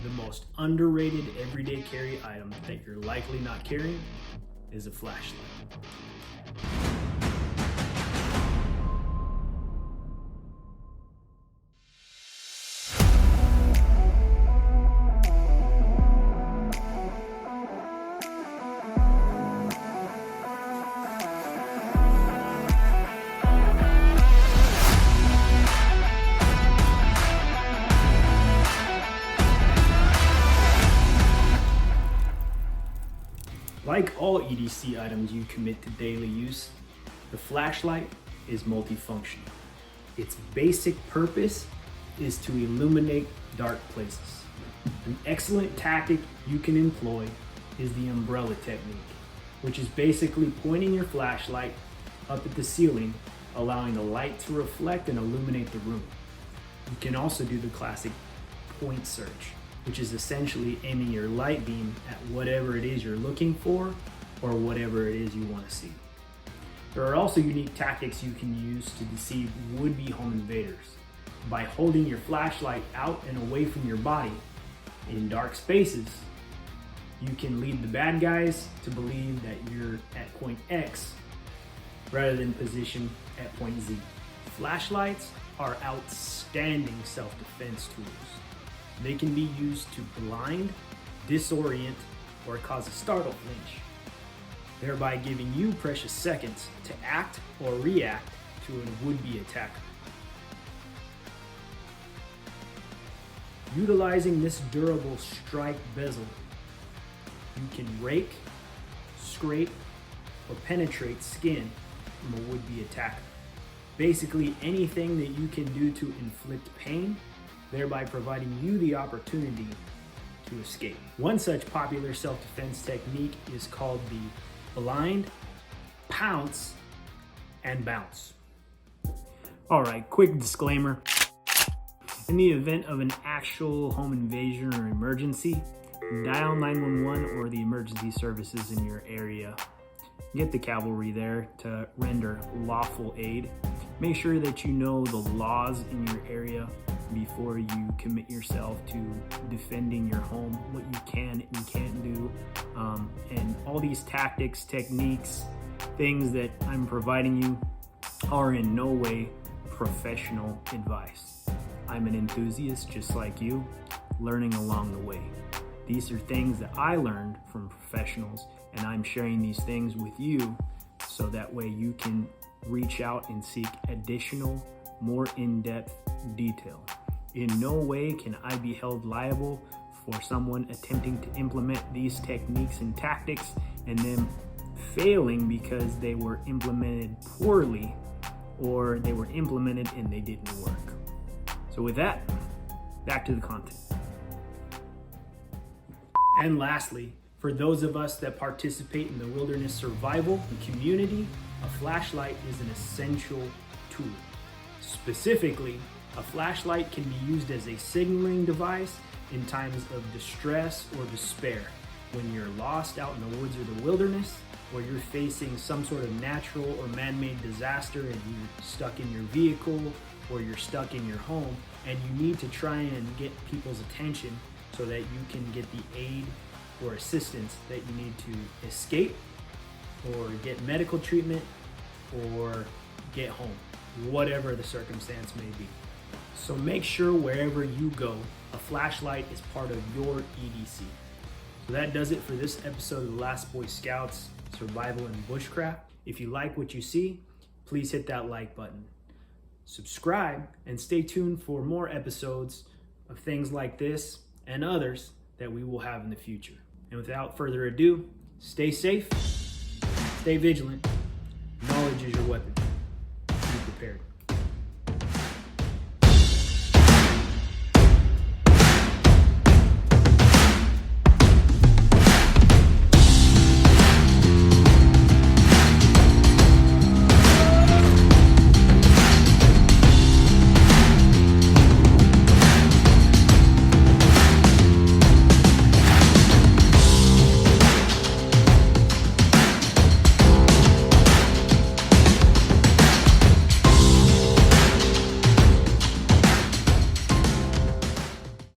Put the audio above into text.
the most underrated everyday carry item that you're likely not carrying is a flashlight. Like all EDC items you commit to daily use, the flashlight is multifunctional. Its basic purpose is to illuminate dark places. An excellent tactic you can employ is the umbrella technique, which is basically pointing your flashlight up at the ceiling, allowing the light to reflect and illuminate the room. You can also do the classic point search, which is essentially aiming your light beam at whatever it is you're looking for or whatever it is you want to see. There are also unique tactics you can use to deceive would-be home invaders. By holding your flashlight out and away from your body in dark spaces, you can lead the bad guys to believe that you're at point X rather than position at point Z. Flashlights are outstanding self-defense tools. They can be used to blind, disorient, or cause a startle flinch, thereby giving you precious seconds to act or react to a would-be attacker. Utilizing this durable strike bezel, you can rake, scrape, or penetrate skin from a would-be attacker. Basically anything that you can do to inflict pain, thereby providing you the opportunity to escape. One such popular self-defense technique is called the blind, pounce, and bounce. All right, quick disclaimer. In the event of an actual home invasion or emergency, dial 911 or the emergency services in your area. Get the cavalry there to render lawful aid. Make sure that you know the laws in your area before you commit yourself to defending your home, what you can and can't do, and all these tactics, techniques, things that I'm providing you are in no way professional advice. I'm an enthusiast just like you, learning along the way. These are things that I learned from professionals, and I'm sharing these things with you so that way you can reach out and seek additional, more in-depth detail. In no way can I be held liable for someone attempting to implement these techniques and tactics and them failing because they were implemented poorly or they were implemented and they didn't work. So with that, back to the content. And lastly, for those of us that participate in the wilderness survival community, a flashlight is an essential tool. Specifically, a flashlight can be used as a signaling device in times of distress or despair. When you're lost out in the woods or the wilderness, or you're facing some sort of natural or man-made disaster and you're stuck in your vehicle or you're stuck in your home and you need to try and get people's attention so that you can get the aid or assistance that you need to escape or get medical treatment or get home, whatever the circumstance may be. So make sure wherever you go, a flashlight is part of your EDC. So that does it for this episode of the Last Boy Scouts Survival and Bushcraft. If you like what you see, please hit that like button. Subscribe and stay tuned for more episodes of things like this and others that we will have in the future. And without further ado, stay safe, stay vigilant. Knowledge is your weapon. Be prepared.